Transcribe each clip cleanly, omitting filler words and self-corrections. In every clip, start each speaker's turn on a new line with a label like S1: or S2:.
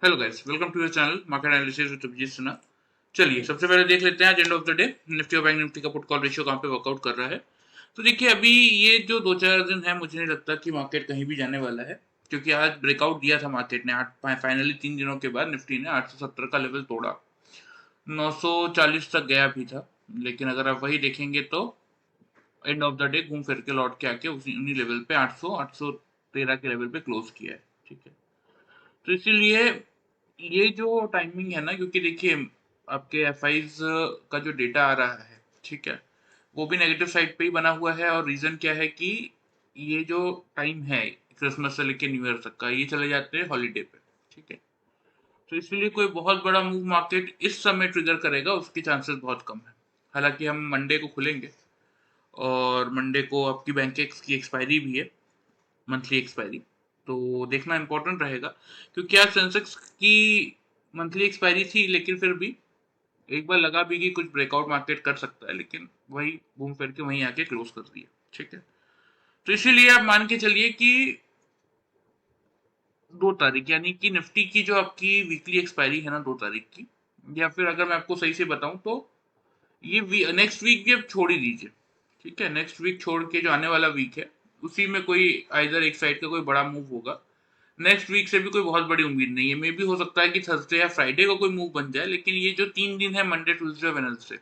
S1: Hello guys, welcome to your channel market analysis with Abhijit Sinha. चलिए सबसे पहले देख लेते हैं आज end of the day Nifty और बैंक निफ्टी का पुट कॉल रेशियो कहाँ पे वर्कआउट कर रहा है। तो देखिए अभी ये जो 2-4 दिन है मुझे नहीं लगता कि मार्केट कहीं भी जाने वाला है, क्योंकि आज ब्रेकआउट दिया था मार्केट ने। आठ फाइनली 3 दिनों के बाद निफ्टी ने 870 का लेवल तोड़ा, 940 तक गया भी था। लेकिन अगर आप वही देखेंगे तो एंड ऑफ द डे घूम फिर के लौट के आके उसी उन्हीं लेवल पे 813 के लेवल पे क्लोज किया है। ठीक है, तो इसीलिए ये जो टाइमिंग है ना, क्योंकि देखिए आपके एफआईज का जो डेटा आ रहा है, ठीक है, वो भी नेगेटिव साइड पे ही बना हुआ है। और रीजन क्या है कि ये जो टाइम है क्रिसमस से लेके न्यू ईयर तक का, ये चले जाते हैं हॉलीडे पे। ठीक है, तो इसलिए कोई बहुत बड़ा मूव मार्केट इस समय ट्रिगर करेगा उसके चांसेस बहुत कम है। हालांकि हम मंडे को खुलेंगे और मंडे को आपकी बैंक की एक्सपायरी भी है, मंथली एक्सपायरी, तो देखना इंपॉर्टेंट रहेगा। क्योंकि आज सेंसेक्स की मंथली एक्सपायरी थी, लेकिन फिर भी एक बार लगा भी कि कुछ ब्रेकआउट मार्केट कर सकता है, लेकिन वही घूम फिर के वहीं आके क्लोज कर दिया। ठीक है, तो इसीलिए आप मान के चलिए कि 2 तारीख यानी कि निफ्टी की जो आपकी वीकली एक्सपायरी है ना 2 तारीख की, या फिर अगर मैं आपको सही से बताऊं तो ये नेक्स्ट वीक भी आप छोड़ ही दीजिए। ठीक है, नेक्स्ट वीक छोड़ के जो आने वाला वीक है उसी में कोई आइदर एक साइड का कोई बड़ा मूव होगा। नेक्स्ट वीक से भी कोई बहुत बड़ी उम्मीद नहीं है। मे भी हो सकता है कि थर्सडे या फ्राइडे को कोई मूव बन जाए, लेकिन ये जो 3 दिन है मंडे ट्यूसडे वेडनेसडे,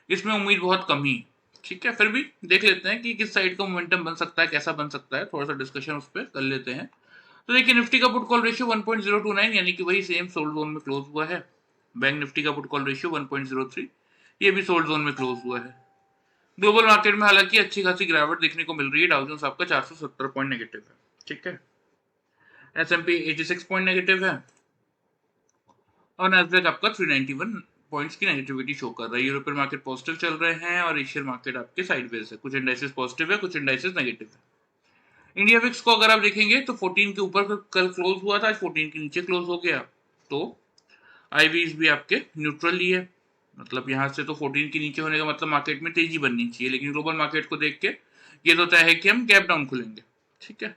S1: इसमें उम्मीद बहुत कम ही। ठीक है, फिर भी देख लेते हैं कि किस साइड का मोमेंटम बन सकता है, कैसा बन सकता है, थोड़ा सा डिस्कशन उस पर कर लेते हैं। तो देखिए निफ्टी का पुट कॉल रेशियो 1.029 यानी कि वही सेम सोल्ड जोन में क्लोज हुआ है। बैंक निफ्टी का पुट कॉल रेशियो 1.03, ये भी सोल्ड जोन में क्लोज हुआ है। ग्लोबल मार्केट में हालांकि अच्छी खासी गिरावट देखने को मिल रही है। डाउ जोन्स आपका 470 पॉइंट नेगेटिव है। ठीक है, एसएमपी 86 पॉइंट नेगेटिव है और नैस्डैक आपका 391 पॉइंट्स की नेगेटिविटी शो कर रहा है। यूरोपियन मार्केट पॉजिटिव चल रहे हैं और एशियन मार्केट आपके साइडवेज है। कुछ इंडाइसेस पॉजिटिव है, कुछ इंडाइसेस नेगेटिव है। इंडिया विक्स को अगर आप देखेंगे तो 14 के ऊपर कल क्लोज हुआ था, आज 14 के नीचे क्लोज हो गया। तो आईवीज भी आपके न्यूट्रल ही है। मतलब यहाँ से तो 14 के नीचे होने का मतलब मार्केट में तेजी बननी चाहिए, लेकिन ग्लोबल मार्केट को देख के ये तो तय है कि हम गैप डाउन खुलेंगे। ठीक है,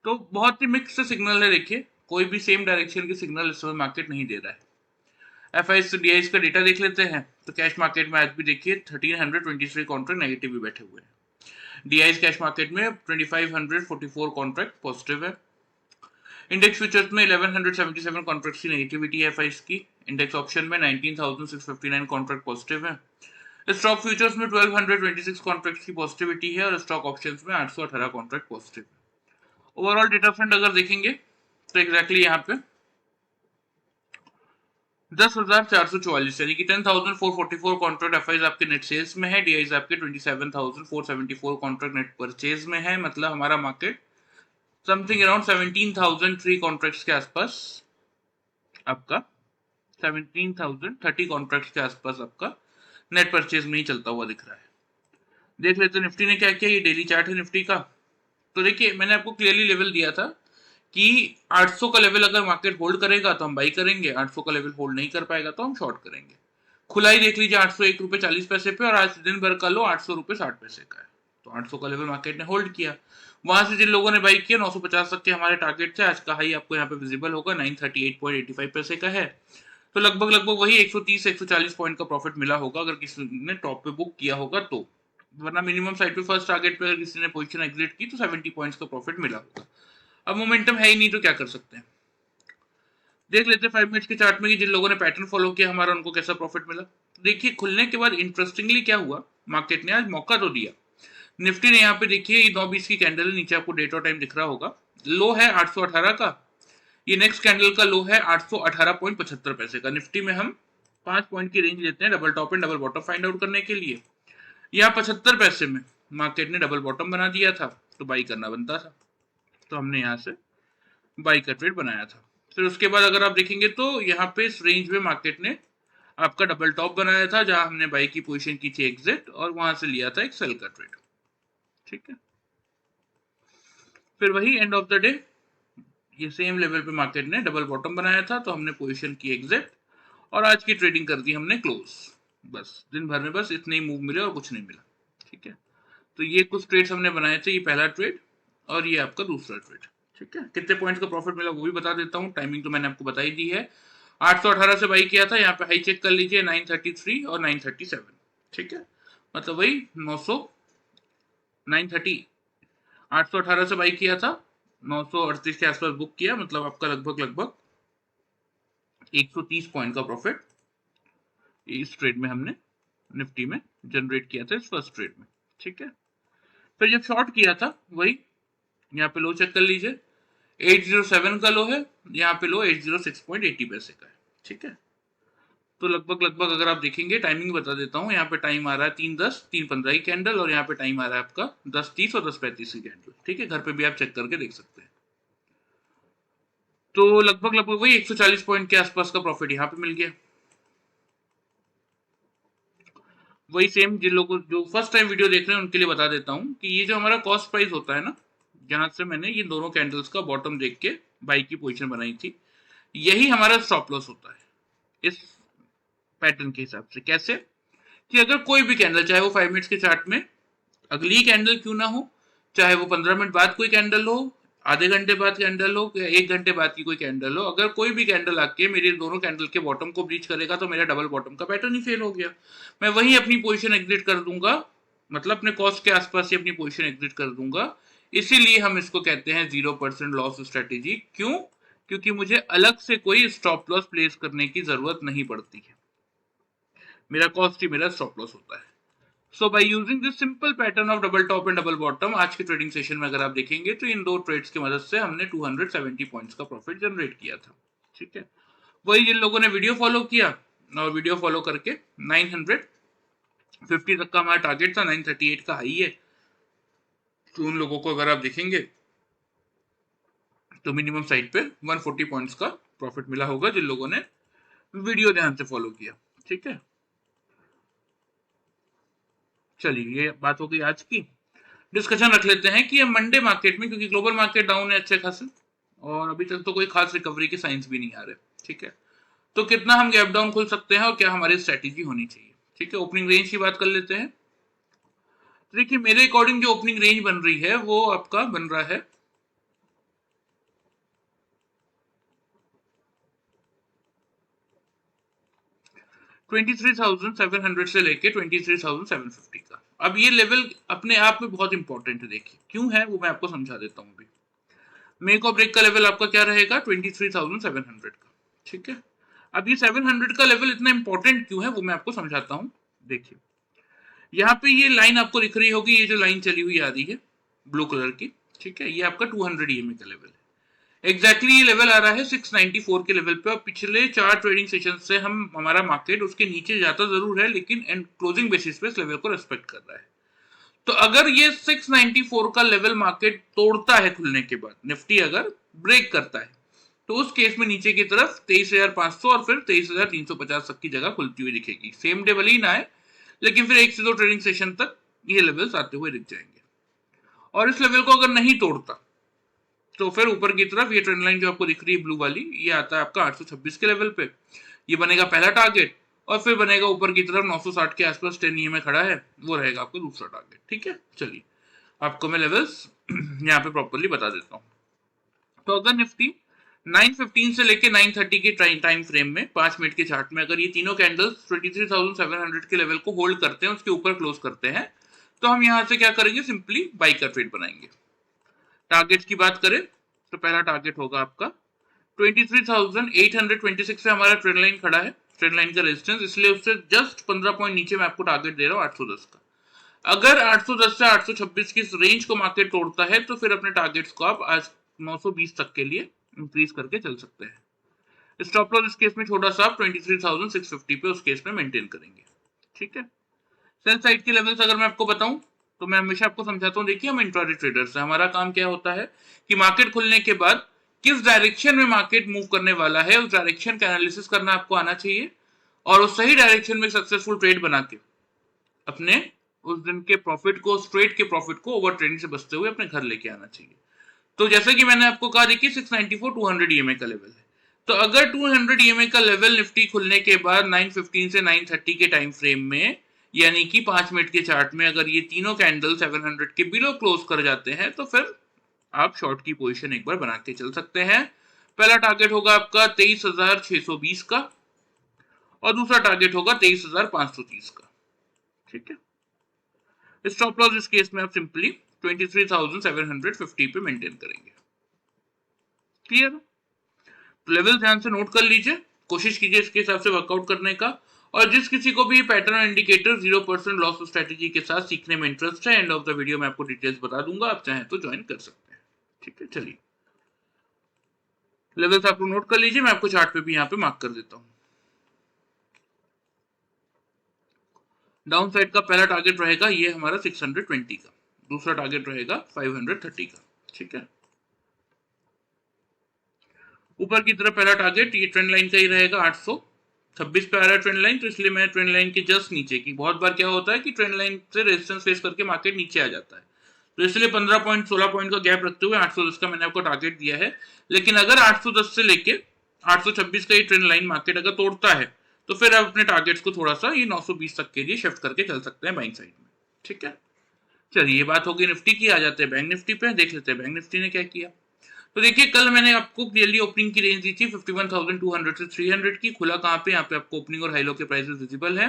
S1: तो बहुत ही मिक्स सिग्नल है। देखिए कोई भी सेम डायरेक्शन के सिग्नल इस समय मार्केट नहीं दे रहा है। एफआईएस डीआईएस का डेटा देख लेते हैं तो कैश मार्केट में आज भी देखिए 1323 कॉन्ट्रैक्ट नेगेटिव भी बैठे हुए हैं। डीआईएस कैश मार्केट में 2544 कॉन्ट्रैक्ट पॉजिटिव है। इंडेक्स फ्यूचर्स में 1177 कॉन्ट्रैक्ट की नेगेटिविटी है एफआईएस की। इंडेक्स ऑप्शन में 19659 कॉन्ट्रैक्ट पॉजिटिव है। स्टॉक फ्यूचर्स में 1226 कॉन्ट्रैक्ट की पॉजिटिविटी है और स्टॉक ऑप्शंस में 818 कॉन्ट्रैक्ट पॉजिटिव है। ओवरऑल डेटा फ्रंट अगर देखेंगे तो एग्जैक्टली यहाँ पे 10,444 यानी कि 10,444 कॉन्ट्रैक्ट एफआईज आपके नेट सेल्स में है। डीआईज आपके 27,474 कॉन्ट्रैक्ट नेट परचेज में है। मतलब हमारा मार्केट समथिंग अराउंड 17,003 कॉन्ट्रैक्ट्स के आसपास आपका 17,030 कॉन्ट्रैक्ट्स के आसपास आपका नेट परचेज में ही चलता हुआ दिख रहा है। देख लेते हैं निफ्टी ने क्या किया। ये डेली चार्ट है निफ्टी का। तो देखिए मैंने आपको क्लियरली लेवल दिया था कि 800 का लेवल अगर मार्केट होल्ड करेगा तो हम बाई करेंगे, 800 का लेवल होल्ड नहीं कर पाएगा तो हम शॉर्ट करेंगे। खुलाई देख लीजिए 801 रुपए 40 पैसे पे, और आज दिन भर का लो 800 रुपए 60 पैसे का है। तो 800 का लेवल मार्केट ने होल्ड किया। वहां से जिन लोगों ने बाई किया 950 तक के हमारे टारगेट थे। आज का हाई आपको यहाँ पे विजिबल होगा 938.85 पैसे का है। तो लगभग लगभग वही 130 140 पॉइंट का प्रॉफिट मिला होगा अगर किसी ने टॉप पे बुक किया होगा तो। वरना मिनिमम साइड पे फर्स्ट टारगेट पे अगर किसी ने पोजीशन एग्जिट की तो 70 पॉइंट्स का प्रॉफिट मिला होगा। अब मोमेंटम है ही नहीं तो क्या कर सकते हैं। देख लेते हैं 5 मिनट्स के चार्ट में कि जिन लोगों ने पैटर्न फॉलो किया हमारा उनको कैसा प्रॉफिट मिला। देखिए खुलने के बाद इंटरेस्टिंगली क्या हुआ, मार्केट ने आज मौका तो दिया। निफ्टी ने यहाँ पे देखिए ये 9:20 की कैंडल है, नीचे आपको डेट और टाइम दिख रहा होगा। लो है 818 का। ये नेक्स्ट कैंडल का लो है 818.75 पैसे का। निफ्टी में हम 5 पॉइंट की रेंज लेते हैं double top and double bottom find out करने के लिए। यहाँ 75 पैसे में मार्केट ने डबल बॉटम बना दिया था, तो बाई करना बनता था। तो हमने यहाँ से बाई का ट्रेड बनाया था। फिर उसके बाद अगर आप देखेंगे तो यहाँ पे इस रेंज में मार्केट ने आपका डबल टॉप बनाया था, जहां हमने बाई की पोजीशन की थी एग्जिट, और वहां से लिया था एक सेल का ट्रेड। ठीक है, फिर वही एंड ऑफ द डे ये सेम लेवल पे मार्केट ने डबल बॉटम बनाया था, तो हमने पोजीशन की एग्जिट और आज की ट्रेडिंग कर दी हमने क्लोज। बस दिन भर में बस इतने ही मूव मिले और कुछ नहीं मिला। ठीक है, तो ये कुछ ट्रेड्स हमने बनाए थे। ये पहला ट्रेड और ये आपका दूसरा ट्रेड। ठीक है, कितने पॉइंट्स का प्रॉफिट मिला वो भी बता देता हूँ। टाइमिंग तो मैंने आपको बता ही दी है। 818 से बाई किया था, यहाँ पे हाई चेक कर लीजिए 933 और 937। ठीक है, मतलब वही 900 930 818 से बाई किया था, 938 के आसपास बुक किया, मतलब आपका लगभग 130 पॉइंट का प्रॉफिट इस ट्रेड में हमने निफ्टी में जनरेट किया था, इस फर्स्ट ट्रेड में। ठीक है, फिर जब शॉर्ट किया था वही यहाँ पे लो चेक कर लीजिए, 807 का लो है, यहाँ पे लो 806.80 पैसे का है। ठीक है, तो लगभग अगर आप देखेंगे, टाइमिंग बता देता हूँ, यहाँ पे टाइम आ रहा है 3:10 3:15 की कैंडल, और यहाँ पे टाइम आ रहा है आपका 10:30 और 10:35 की कैंडल। ठीक है, घर पे भी आप चेक करके देख सकते हैं। तो लगभग वही 140 पॉइंट के आसपास का प्रॉफिट यहाँ पे मिल गया। वही सेम जिन लोगों जो फर्स्ट टाइम वीडियो देख रहे हैं उनके लिए बता देता हूँ कि ये जो हमारा कॉस्ट प्राइस होता है ना, जहां से मैंने ये दोनों कैंडल्स का बॉटम देख के बाई की पोजीशन बनाई थी, यही हमारा स्टॉप लॉस होता है इस पैटर्न के हिसाब से। कैसे कि अगर कोई भी कैंडल, चाहे वो 5 मिनट्स के चार्ट में अगली कैंडल क्यों ना हो, चाहे वो 15 मिनट बाद कोई कैंडल हो, आधे घंटे बाद कैंडल हो, या 1 घंटे बाद की कोई कैंडल हो, अगर कोई भी कैंडल आके मेरे दोनों कैंडल के बॉटम को ब्रीच करेगा तो मेरा डबल बॉटम का पैटर्न ही फेल हो गया। मैं वही अपनी पोजीशन एग्जिट कर दूंगा, मतलब अपने कॉस्ट के आसपास ही अपनी पोजीशन एग्जिट कर दूंगा। इसीलिए हम इसको कहते हैं 0% लॉस स्ट्रेटेजी। क्यों? क्योंकि मुझे अलग से कोई स्टॉप लॉस प्लेस करने की जरूरत नहीं पड़ती है, मेरा कॉस्ट ही मेरा स्टॉप लॉस होता है। So by using this simple pattern of double top and double bottom, आज के ट्रेडिंग सेशन में अगर आप देखेंगे तो इन दो ट्रेड्स की मदद से हमने 270 पॉइंट्स का प्रॉफिट जनरेट किया था। ठीक है, वही जिन लोगों ने वीडियो फॉलो किया और वीडियो फॉलो करके 950 तक का हमारा टारगेट था, 938 का हाई है, तो उन लोगों को अगर आप देखेंगे तो मिनिमम साइड पे 140 पॉइंट्स का प्रॉफिट मिला होगा जिन लोगों ने वीडियो ध्यान से फॉलो किया। ठीक है, चलिए ये बात हो गई आज की। डिस्कशन रख लेते हैं कि ये मंडे मार्केट में, क्योंकि ग्लोबल मार्केट डाउन है अच्छे खासे और अभी तक तो कोई खास रिकवरी के साइंस भी नहीं आ रहे। ठीक है, तो कितना हम गैप डाउन खुल सकते हैं और क्या हमारी स्ट्रेटेजी होनी चाहिए। ठीक है, ओपनिंग रेंज की बात कर लेते हैं। देखिए मेरे अकॉर्डिंग जो ओपनिंग रेंज बन रही है वो आपका बन रहा है 23,700 से लेके 23,750 का। अब ये लेवल अपने आप में बहुत इंपॉर्टेंट है, देखिए क्यों है वो मैं आपको समझा देता हूँ अभी। मेक और ब्रेक का लेवल आपका क्या रहेगा, 23,700 का। ठीक है, अब ये 700 का लेवल इतना इंपॉर्टेंट क्यों है वो मैं आपको समझाता हूँ। देखिए यहाँ पे ये लाइन आपको दिख रही होगी, ये जो लाइन चली हुई आ रही है ब्लू कलर की। ठीक है, ये आपका 200 EMA का लेवल है। एग्जैक्टली ये लेवल आ रहा है 694 के लेवल पे, और पिछले 4 ट्रेडिंग सेशन से हमारा मार्केट उसके नीचे जाता जरूर है, लेकिन एंड क्लोजिंग बेसिस पे इस लेवल को रेस्पेक्ट कर रहा है। तो अगर ये 694 का लेवल मार्केट तोड़ता है खुलने के बाद, निफ्टी अगर ब्रेक करता है, तो उस केस में नीचे की तरफ 23,500 और फिर 23,350 तक की जगह खुलती हुई दिखेगी। सेम डे भले ही ना आए, लेकिन फिर 1 से 2 ट्रेडिंग सेशन तक ये लेवल्स आते हुए दिख जाएंगे। और इस लेवल को अगर नहीं तोड़ता तो फिर ऊपर की तरफ ये ट्रेंड लाइन जो आपको दिख रही है ब्लू वाली, ये आता है आपका 826 के लेवल पे, ये बनेगा पहला टारगेट, और फिर बनेगा ऊपर की तरफ 960 के आसपास 10 EMA खड़ा है, वो रहेगा आपका दूसरा टारगेट। ठीक है, चलिए आपको मैं लेवल्स यहाँ पे प्रॉपरली बता देता हूँ। तो अगर निफ्टी 915 से लेके 930 के टाइम फ्रेम में 5 मिनट के चार्ट में अगर ये तीनों कैंडल्स 23,700 के लेवल को होल्ड करते हैं, उसके ऊपर क्लोज करते हैं, तो हम यहाँ से क्या करेंगे, सिंपली बाई का ट्रेड बनाएंगे। टारगेट्स की बात करें तो पहला टारगेट होगा आपका 23,826 से हमारा ट्रेंड लाइन खड़ा है, ट्रेंड लाइन का रेजिस्टेंस, इसलिए उससे जस्ट 15 पॉइंट नीचे मैं आपको टारगेट दे रहा हूँ 810 का। अगर 810 से 826 की रेंज को मार्केट तोड़ता है तो फिर अपने टारगेट्स को आप आज 920 तक के लिए इंक्रीज करके चल सकते हैं। स्टॉप लॉस इस केस में छोटा सा 23,650 पे उस केस में मेंटेन करेंगे। ठीक है, सेल साइड के लेवल्स अगर मैं आपको बताऊं तो मैं हमेशा आपको समझाता हूं, देखिए हम इंट्राडे ट्रेडर्स हैं, हमारा काम क्या होता है कि मार्केट खुलने के बाद किस डायरेक्शन में मार्केट मूव करने वाला है उस डायरेक्शन का एनालिसिस करना आपको आना चाहिए, और उस सही डायरेक्शन में सक्सेसफुल ट्रेड बना के अपने उस दिन के प्रॉफिट को, स्ट्रेट के प्रॉफिट को ओवर ट्रेडिंग से बचते हुए अपने घर लेके आना चाहिए। तो जैसे कि मैंने आपको कहा, देखिए 694 200 EMA का लेवल है, तो अगर 200 EMA का लेवल निफ्टी खुलने के बाद 915 से 930 के टाइम फ्रेम में, यानी कि 5 मिनट के चार्ट में अगर ये तीनों कैंडल 700 के बिलो क्लोज कर जाते हैं, तो फिर आप शॉर्ट की पोजीशन एक बार बना के चल सकते हैं। पहला टारगेट होगा आपका 23,620 का और दूसरा टारगेट होगा 23,530 का। ठीक है, स्टॉप लॉस इस केस में आप सिंपली 23,750 पे मेंटेन करेंगे। क्लियर? तो लेवल ध्यान से नोट कर लीजिए, कोशिश कीजिए इसके हिसाब से वर्कआउट करने का। और जिस किसी को भी पैटर्न इंडिकेटर 0% लॉस स्ट्रेटेजी के साथ सीखने में इंटरेस्ट है, एंड ऑफ द वीडियो में आपको डिटेल्स बता दूंगा, आप चाहें तो ज्वाइन कर सकते हैं। ठीक है, चलिए लेवल्स आप नोट कर लीजिए, मैं आपको चार्ट पे भी यहाँ पे मार्क कर देता हूँ। डाउन साइड का पहला टारगेट रहेगा ये हमारा 620 का, दूसरा टारगेट रहेगा 530 का। ठीक है, ऊपर की तरफ पहला टारगेट ये ट्रेंड लाइन का ही रहेगा, 826 पे आ रहा है ट्रेंड लाइन, तो इसलिए मैं ट्रेंड लाइन के जस्ट नीचे की, बहुत बार क्या होता है कि ट्रेंड लाइन से रेजिस्टेंस फेस करके मार्केट नीचे आ जाता है, तो इसलिए 15 पॉइंट 16 पॉइंट का गैप रखते हुए 810 का मैंने आपको टारगेट दिया है। लेकिन अगर 810 से लेके 826 का ये ट्रेंड लाइन मार्केट अगर तोड़ता है तो फिर आप अपने टारगेट्स को थोड़ा सा ये 920 तक के लिए शिफ्ट करके चल सकते हैं बाइंग साइड में। ठीक है, चलिए ये बात होगी निफ्टी की, आ जाते हैं बैंक निफ्टी पे, देख लेते हैं बैंक निफ्टी ने क्या किया। तो देखिए कल मैंने आपको क्लियरली ओपनिंग की रेंज दी थी 51,200 से 300 की। खुला कहाँ पे, यहाँ पे आपको ओपनिंग और हाई लो के प्राइसेस विजिबल है।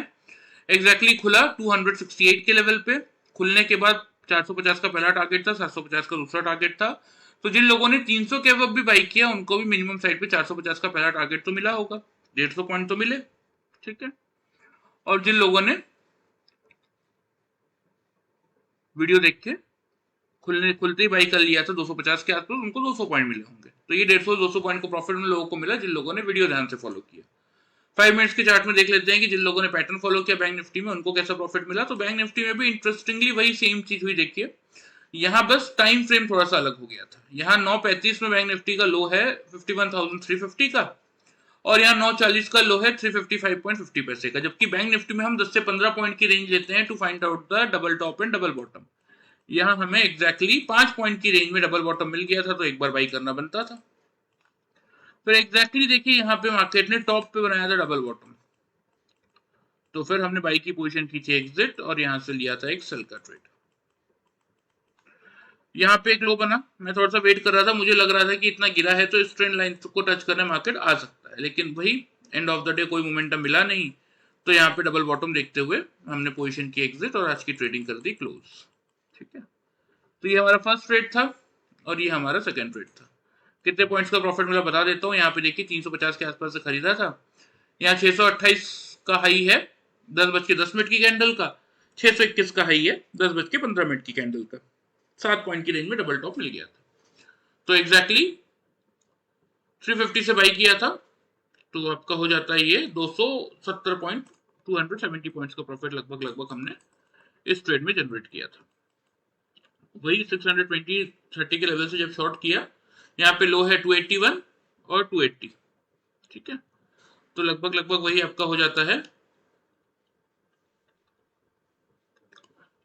S1: एग्जैक्टली खुला 268 के लेवल पे। खुलने के बाद 450 का पहला टारगेट था, 750 का दूसरा टारगेट था। तो जिन लोगों ने 300 के अब भी बाई किया उनको भी मिनिमम साइड पे 450 का पहला टारगेट तो मिला होगा, 150 पॉइंट तो मिले। ठीक है, और जिन लोगों ने वीडियो देख के खुलते ही बाई कर लिया था 250 के आसपास, उनको 200 पॉइंट मिले होंगे। तो ये 150-200 पॉइंट का प्रॉफिट उन लोगों को मिला जिन लोगों ने वीडियो ध्यान से फॉलो किया। 5 मिनट्स के चार्ट में देख लेते हैं कि जिन लोगों ने पैटर्न फॉलो किया बैंक निफ्टी में उनको कैसा प्रॉफिट मिला। तो बैंक निफ्टी में भी इंटरेस्टिंगली वही सेम चीज हुई। देखिए यहाँ बस टाइम फ्रेम थोड़ा सा अलग हो गया था। यहाँ 9:35 में बैंक निफ्टी का लो है 51,350 का, और यहाँ 9:40 का लो है 355.50 पैसे का। जबकि बैंक निफ्टी में हम 10 से 15 पॉइंट की रेंज लेते हैं to find out the double top and double bottom. यहाँ हमें एग्जैक्टली 5 पॉइंट की रेंज में डबल बॉटम मिल गया था, तो एक बार बाई करना बनता था। फिर एग्जैक्टली देखिए यहाँ पे मार्केट ने टॉप पे बनाया था डबल बॉटम, तो फिर हमने बाई की पोजीशन की थी एग्जिट और यहाँ से लिया था एक सेल का ट्रेड। यहाँ पे एक लो बना, मैं थोड़ा सा वेट कर रहा था, मुझे लग रहा था कि इतना गिरा है तो इस ट्रेंड लाइन को टच करने मार्केट आ सकता है, लेकिन वही एंड ऑफ द डे कोई मोमेंटम मिला नहीं। तो यहाँ पे डबल बॉटम देखते हुए हमने पोजीशन की एग्जिट और आज की ट्रेडिंग कर दी क्लोज। ठीक है, तो ये हमारा फर्स्ट ट्रेड था और ये हमारा सेकंड ट्रेड था। कितने पॉइंट्स का प्रॉफिट मिला बता देता हूँ। यहाँ पे देखिए 350 के आसपास से खरीदा था, यहाँ 628 का हाई है 10:10 की कैंडल का, 621 का हाई है 10:15 की कैंडल का। 7 पॉइंट की रेंज में डबल टॉप मिल गया था। तो एग्जैक्टली 350 से बाई किया था, तो आपका हो जाता है ये 270 पॉइंट, 270 पॉइंट्स का प्रॉफिट लगभग हमने इस ट्रेड में जनरेट किया था। वही 620-30 के लेवल से जब शॉर्ट किया, यहाँ पे लो है 281 और 280। ठीक है, तो लगभग वही आपका हो जाता है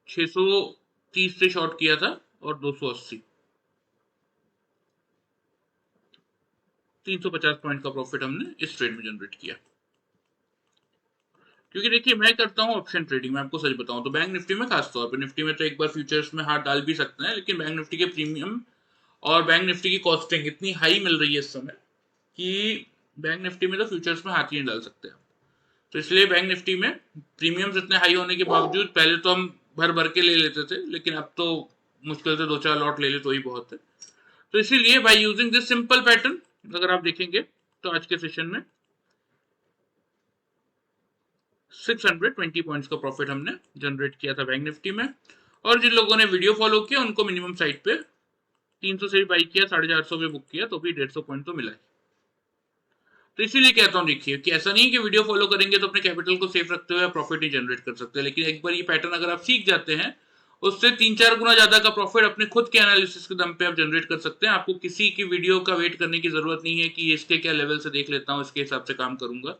S1: 630 से शॉर्ट किया था और 280, 350 पॉइंट का प्रॉफिट हमने इस ट्रेड में जनरेट किया। क्योंकि देखिए मैं करता हूँ ऑप्शन ट्रेडिंग, मैं आपको सच बताऊं तो बैंक निफ्टी में खास तौर पर, निफ्टी में तो एक बार फ्यूचर्स में हाथ डाल भी सकते हैं, लेकिन बैंक निफ्टी के प्रीमियम और बैंक निफ्टी की कॉस्टिंग इतनी हाई मिल रही है इस समय कि बैंक निफ्टी में तो फ्यूचर्स में हाथ ही नहीं डाल सकते आप। तो इसलिए बैंक निफ्टी में प्रीमियम्स इतने हाई होने के बावजूद पहले तो हम भर भर के ले लेते थे, लेकिन अब तो मुश्किल से 2-4 लॉट ले ले तो ही बहुत है। तो इसीलिए bye using this simple pattern अगर आप देखेंगे तो आज के सेशन में 620 पॉइंट्स का प्रॉफिट हमने जनरेट किया था बैंक निफ्टी में। और जिन लोगों ने वीडियो फॉलो किया उनको मिनिमम साइड पे 300 से भी बाई किया, 450 पे बुक किया, तो भी 150 पॉइंट तो मिला है। तो इसीलिए कहता हूँ देखिए कि ऐसा नहीं कि वीडियो फॉलो करेंगे तो अपने कैपिटल को सेफ रखते हुए प्रॉफिट नहीं जनरेट कर सकते, लेकिन एक बार ये पैटर्न अगर आप सीख जाते हैं उससे 3-4 गुना ज्यादा का प्रॉफिट अपने खुद के एनालिसिस के दम पे आप जनरेट कर सकते हैं। आपको किसी की वीडियो का वेट करने की जरूरत नहीं है कि इसके क्या लेवल से देख लेता हूँ इसके हिसाब से काम करूंगा।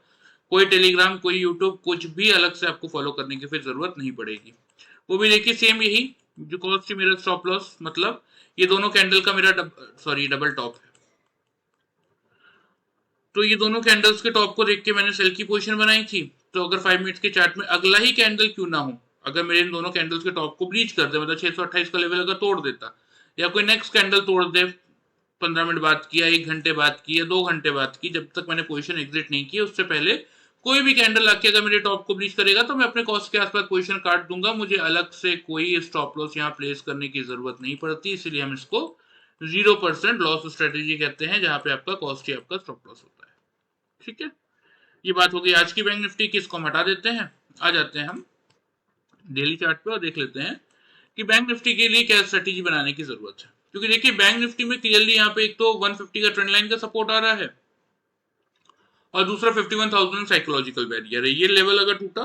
S1: कोई टेलीग्राम, कोई यूट्यूब, कुछ भी अलग से आपको फॉलो करने की फिर जरूरत नहीं पड़ेगी। वो भी देखिए सेम यही जो कॉस्ट मेरा स्टॉप लॉस, मतलब ये दोनों कैंडल का मेरा डबल टॉप है, तो ये दोनों कैंडल्स के टॉप को देख के मैंने सेल की पोजीशन बनाई थी। तो अगर 5 मिनट्स के चार्ट में अगला ही कैंडल क्यों ना हो, अगर मेरे इन दोनों कैंडल्स के टॉप को ब्रीच कर दे, मतलब 628 का लेवल अगर तोड़ देता या कोई नेक्स्ट कैंडल तोड़ दे 15 मिनट बाद की या 1 घंटे बाद की या 2 घंटे बाद की, जब तक मैंने पोजीशन एग्जिट नहीं की उससे पहले कोई भी कैंडल आके अगर मेरे टॉप को ब्रीच करेगा तो मैं अपने कॉस्ट के आसपास पोजीशन काट दूंगा, मुझे अलग से कोई स्टॉप लॉस यहाँ प्लेस करने की जरूरत नहीं पड़ती। इसीलिए हम इसको 0% लॉस स्ट्रेटेजी कहते हैं, जहां पे आपका कॉस्ट ही आपका स्टॉप लॉस होता है। ठीक है, ये बात हो गई आज की बैंक निफ्टी की, इसको हम हटा देते हैं। आ जाते हैं हम डेली चार्ट पे और देख लेते हैं कि बैंक निफ्टी के लिए क्या स्ट्रेटेजी बनाने की जरूरत है। क्योंकि देखिए बैंक निफ्टी में क्लियरली यहाँ पे एक तो 150 का ट्रेंड लाइन का सपोर्ट आ रहा है और दूसरा 51,000 साइकोलॉजिकल बैरियर है। ये लेवल अगर टूटा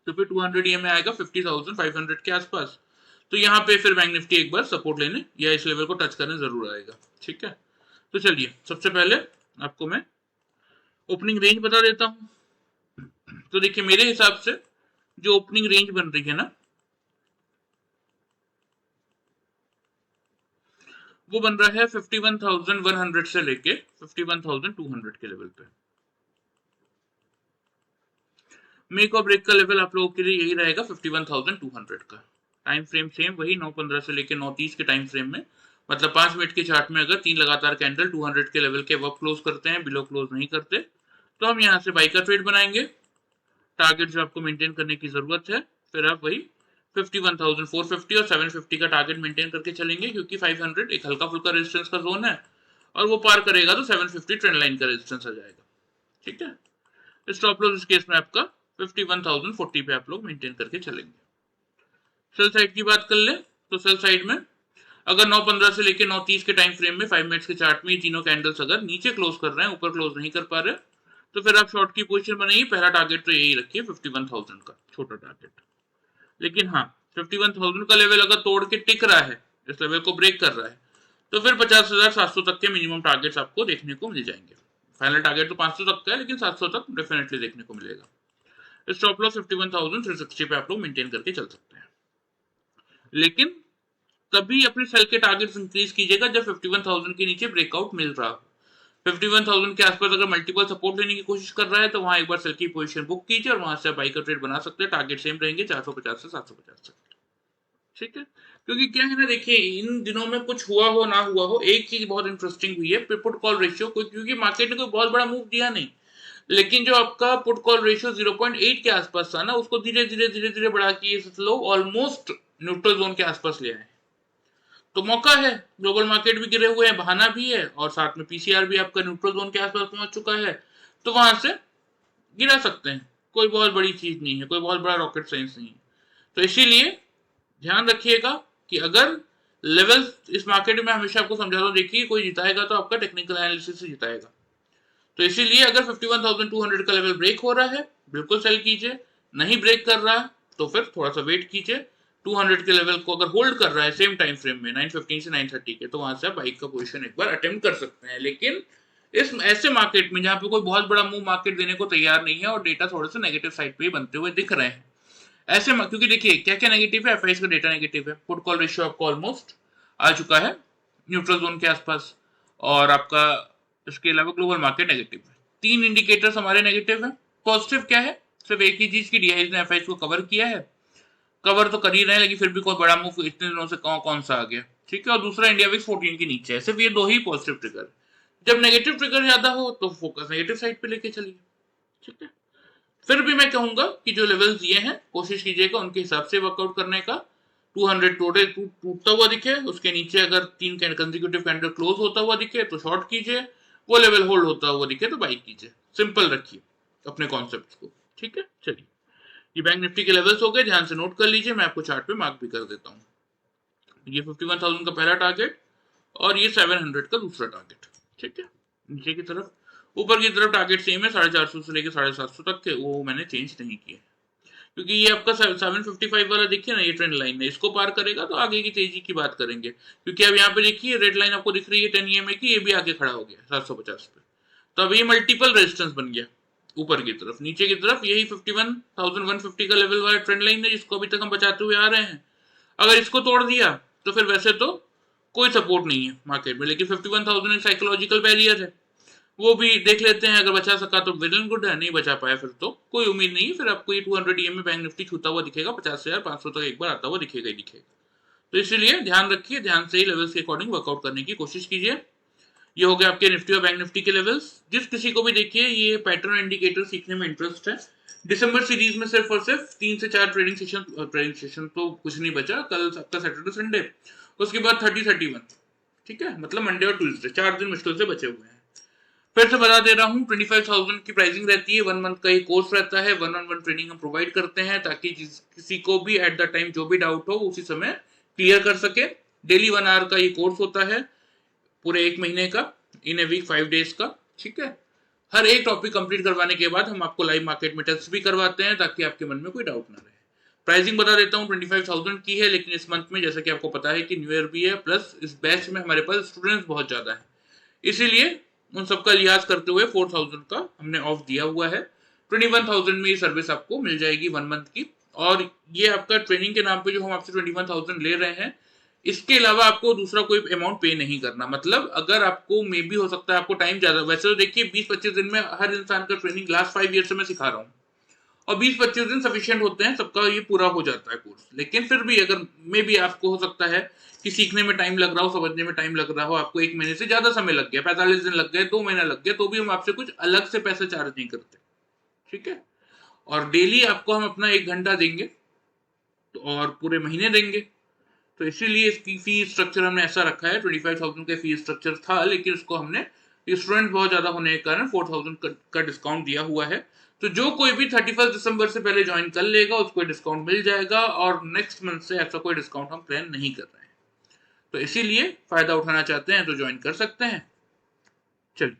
S1: तो फिर 200 EMA आएगा 50,500 के आसपास, तो यहाँ पे फिर बैंक निफ्टी एक बार सपोर्ट लेने या इस लेवल को टच करने जरूर आएगा। ठीक है, तो चलिए सबसे पहले आपको मैं ओपनिंग रेंज बता देता हूं। तो देखिए मेरे हिसाब से जो ओपनिंग रेंज बन रही है ना, वो बन रहा है 51,100 से लेके 51,200 के लेवल पे। मेक और ब्रेक का लेवल आप लोगों के लिए यही रहेगा 51,200 का। टाइम फ्रेम सेम वही 9:15 से लेके 9:30 के टाइम फ्रेम में, मतलब 5 मिनट के चार्ट में अगर 3 लगातार कैंडल 200 के लेवल के अब क्लोज करते हैं, बिलो क्लोज नहीं करते, तो हम यहाँ से बाई का ट्रेड बनाएंगे। टारगेट जो आपको मेंटेन करने की जरूरत है, फिर आप वही 51,450 और 750 का टारगेट मेंटेन करके चलेंगे, क्योंकि 500 एक हल्का फुल्का रेजिस्टेंस का जोन है और वो पार करेगा तो 750 ट्रेंड लाइन का रेजिस्टेंस आ जाएगा। ठीक है, स्टॉप लॉस इस केस में आपका 51,040 पे आप लोग मेंटेन करके चलेंगे। सेल साइड की बात कर ले तो सेल साइड में अगर 9:15 से लेकर 9:30 के टाइम फ्रेम में 5 मिनट्स के चार्ट में ये तीनों कैंडल्स अगर नीचे क्लोज कर रहे हैं, ऊपर क्लोज नहीं कर पा रहे, तो फिर आप शॉर्ट की पोजीशन बनाइए। पहला टारगेट तो यही रखिए 51,000 का, छोटा टारगेट। लेकिन हाँ, 51,000 का लेवल अगर तोड़ के टिक रहा है, इस लेवल को ब्रेक कर रहा है, तो फिर 50,700 तक के मिनिमम टारगेट्स आपको देखने को मिल जाएंगे। फाइनल टारगेट तो 500 तक का है, लेकिन 700 तक डेफिनेटली देखने को मिलेगा। स्टॉप लॉस 51,360 पे आप लोग मेंटेन करके चल सकते हैं, लेकिन तभी अपने सेल के टारगेट्स इंक्रीज कीजिएगा जब 51,000 के नीचे ब्रेकआउट मिल रहा हो। 51,000 के आसपास अगर मल्टीपल सपोर्ट लेने की कोशिश कर रहा है तो वहां एक बार सेल की पोजीशन बुक कीजिए और वहां से आप बाई का ट्रेड बना सकते हैं। टारगेट सेम रहेंगे 450 से 750 तक। ठीक है, क्योंकि क्या है ना, देखिए इन दिनों में कुछ हुआ हो ना हुआ हो, एक चीज बहुत इंटरेस्टिंग हुई है, पुट कॉल रेशियो को, क्योंकि मार्केट ने कोई बहुत बड़ा मूव दिया नहीं, लेकिन जो आपका पुट कॉल रेशियो 0.8 के आसपास था ना, उसको धीरे धीरे धीरे धीरे बढ़ा के लोग ऑलमोस्ट न्यूट्रल जोन के आसपास ले आए। तो मौका है, ग्लोबल मार्केट भी गिरे हुए हैं, बहाना भी है, और साथ में पीसीआर भी आपका न्यूट्रल जोन के आसपास पहुंच चुका है, तो वहां से गिरा सकते हैं। कोई बहुत बड़ी चीज नहीं है, कोई बहुत बड़ा रॉकेट साइंस नहीं है। तो इसीलिए ध्यान रखिएगा कि अगर लेवल इस मार्केट में हमेशा आपको समझाता हूं, देखिए कोई जिताएगा तो आपका टेक्निकल एनालिसिस से जिताएगा। तो इसीलिए अगर 51,200 का लेवल ब्रेक हो रहा है, बिल्कुल सेल कीजिए, नहीं ब्रेक कर रहा तो फिर थोड़ा सा वेट कीजिए। 200 के लेवल को अगर होल्ड कर रहा है सेम टाइम फ्रेम में 9:15 से 9:30 के, तो वहां से आप बाइक का पोजीशन एक बार अटेम्प्ट कर सकते हैं। लेकिन इस ऐसे मार्केट में जहां पे कोई बहुत बड़ा मूव मार्केट देने को तैयार नहीं है और डेटा थोड़े से नेगेटिव साइड पे ही बनते हुए दिख रहे हैं, ऐसे क्योंकि देखिए क्या क्या नेगेटिव है, एफआईएस का डेटा नेगेटिव है, पुट कॉल रेशियो आपको ऑलमोस्ट आ चुका है न्यूट्रल जोन के आसपास, और आपका इसके अलावा ग्लोबल मार्केट नेगेटिव है। 3 इंडिकेटर्स हमारे नेगेटिव है। पॉजिटिव क्या है, सिर्फ एक ही चीज की डीआईज ने एफआईएस को कवर किया है, कवर तो कर ही रहे हैं, लेकिन फिर भी कोई बड़ा मूव इतने दिनों से कौन सा आ गया। ठीक है, और दूसरा इंडिया विक्स 14 के नीचे है। सिर्फ ये दो ही पॉजिटिव ट्रिगर। जब नेगेटिव ट्रिगर ज्यादा हो तो फोकस नेगेटिव साइड पे लेके चलिए। ठीक है, फिर भी मैं कहूंगा कि जो लेवल्स दिए हैं कोशिश कीजिएगा उनके हिसाब से वर्कआउट करने का। 200 टूटता हुआ दिखे, उसके नीचे अगर 3 कंसेक्यूटिव कैंडल क्लोज होता हुआ दिखे तो शॉर्ट कीजिए, वो लेवल होल्ड होता हुआ दिखे तो बाई कीजिए। सिंपल रखिए अपने कॉन्सेप्ट को। ठीक है, चलिए ये बैंक निफ्टी के लेवल्स हो गए, ध्यान से नोट कर लीजिए, मैं आपको चार्ट पे मार्क भी कर देता हूँ। ये 51,000 का पहला टारगेट और ये 700 का दूसरा टारगेट। ठीक है, नीचे की तरफ, ऊपर की तरफ टारगेट सेम है 450 से लेकर 750 तक के, वो मैंने चेंज नहीं किए, क्योंकि ये आपका 755 वाला देखिए ना, ये ट्रेंड लाइन है, इसको पार करेगा तो आगे की तेजी की बात करेंगे। क्योंकि अब यहाँ पे देखिए रेड लाइन आपको दिख रही है 10 EMA की, ये भी आगे खड़ा हो गया 750 पे, तो अब ये मल्टीपल रेजिस्टेंस बन गया ऊपर की तरफ। नीचे की तरफ यही 51,150 का लेवल वाला ट्रेंड लाइन है, जिसको अभी तक हम बचाते हुए आ रहे हैं। अगर इसको तोड़ दिया तो फिर वैसे तो कोई सपोर्ट नहीं है मार्केट में, लेकिन 51,000 एक साइकोलॉजिकल बैरियर है, वो भी देख लेते हैं। अगर बचा सका तो वेल एंड गुड है, नहीं बचा पाया फिर तो कोई उम्मीद नहीं है, फिर आपको ये 200 EMA बैंक निफ्टी छूता हुआ दिखेगा, 50,500 तक एक बार आता हुआ दिखेगा ही दिखेगा। तो इसीलिए ध्यान रखिए, ध्यान से ही लेवल्स के अकॉर्डिंग वर्कआउट करने की कोशिश कीजिए। ये हो गया आपके निफ्टी और बैंक निफ्टी के लेवल्स। जिस किसी को भी देखिए ये पैटर्न इंडिकेटर सीखने में इंटरेस्ट है, दिसंबर सीरीज में सिर्फ और सिर्फ 3 से 4 ट्रेडिंग सेशन तो कुछ नहीं बचा, कल आपका सैटरडे संडे, उसके बाद 30-31, ठीक है, मतलब मंडे और ट्यूसडे 4 दिन मुश्किल से बचे हुए हैं। फिर से बता दे रहा हूँ 25,000 की प्राइसिंग रहती है, 1 मंथ का ये कोर्स रहता है, 1-on-1 ट्रेनिंग हम प्रोवाइड करते हैं ताकि किसी को भी एट द टाइम जो भी डाउट हो उसी समय क्लियर कर सके। डेली 1 आवर का ये कोर्स होता है, पूरे 1 महीने का, इन ए वीक 5 डेज का, ठीक है। हर एक टॉपिक कंप्लीट करवाने के बाद हम आपको लाइव मार्केट में टेस्ट भी करवाते हैं ताकि आपके मन में कोई डाउट ना रहे। प्राइसिंग बता देता हूँ 25,000 की है, लेकिन इस मंथ में जैसा कि आपको पता है कि न्यू ईयर भी है, प्लस इस बैच में हमारे पास स्टूडेंट्स बहुत ज्यादा है, इसीलिए उन सबका लिहाज करते हुए 4,000 का हमने ऑफ दिया हुआ है। 21,000 में ये सर्विस आपको मिल जाएगी 1 मंथ की। और ये आपका ट्रेनिंग के नाम पे जो हम आपसे 21,000 ले रहे हैं, इसके अलावा आपको दूसरा कोई अमाउंट पे नहीं करना। मतलब अगर आपको मे भी हो सकता है आपको टाइम ज्यादा, वैसे तो देखिए 20-25 दिन में हर इंसान का ट्रेनिंग लास्ट 5 ईयर से मैं सिखा रहा हूँ, और 20-25 दिन सफिशिएंट होते हैं, सबका ये पूरा हो जाता है कोर्स। लेकिन फिर भी अगर मे भी आपको हो सकता है कि सीखने में टाइम लग रहा हो, समझने में टाइम लग रहा हो, आपको 1 महीने से ज्यादा समय लग गया, 45 दिन लग गए, 2 महीना लग गया, तो भी हम आपसे कुछ अलग से पैसे चार्ज नहीं करते, ठीक है। और डेली आपको हम अपना 1 घंटा देंगे, तो और पूरे महीने देंगे, तो इसीलिए इसकी फी स्ट्रक्चर हमने ऐसा रखा है। 25,000 का फी स्ट्रक्चर था, लेकिन उसको हमने स्टूडेंट बहुत ज्यादा होने के कारण 4,000 का डिस्काउंट दिया हुआ है। तो जो कोई भी 31 दिसंबर से पहले ज्वाइन कर लेगा उसको डिस्काउंट मिल जाएगा, और नेक्स्ट मंथ से ऐसा कोई डिस्काउंट हम प्लान नहीं कर रहे हैं, तो इसीलिए फायदा उठाना चाहते हैं तो ज्वाइन कर सकते हैं। चलिए,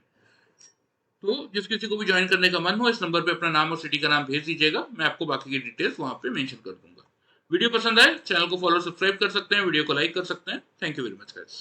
S1: तो जिस किसी को भी ज्वाइन करने का मन हो इस नंबर पे अपना नाम और सिटी का नाम भेज दीजिएगा, मैं आपको बाकी की डिटेल्स वहां पे मेंशन कर दूंगा। वीडियो पसंद आए चैनल को फॉलो सब्सक्राइब कर सकते हैं, वीडियो को लाइक कर सकते हैं। Thank you very much guys.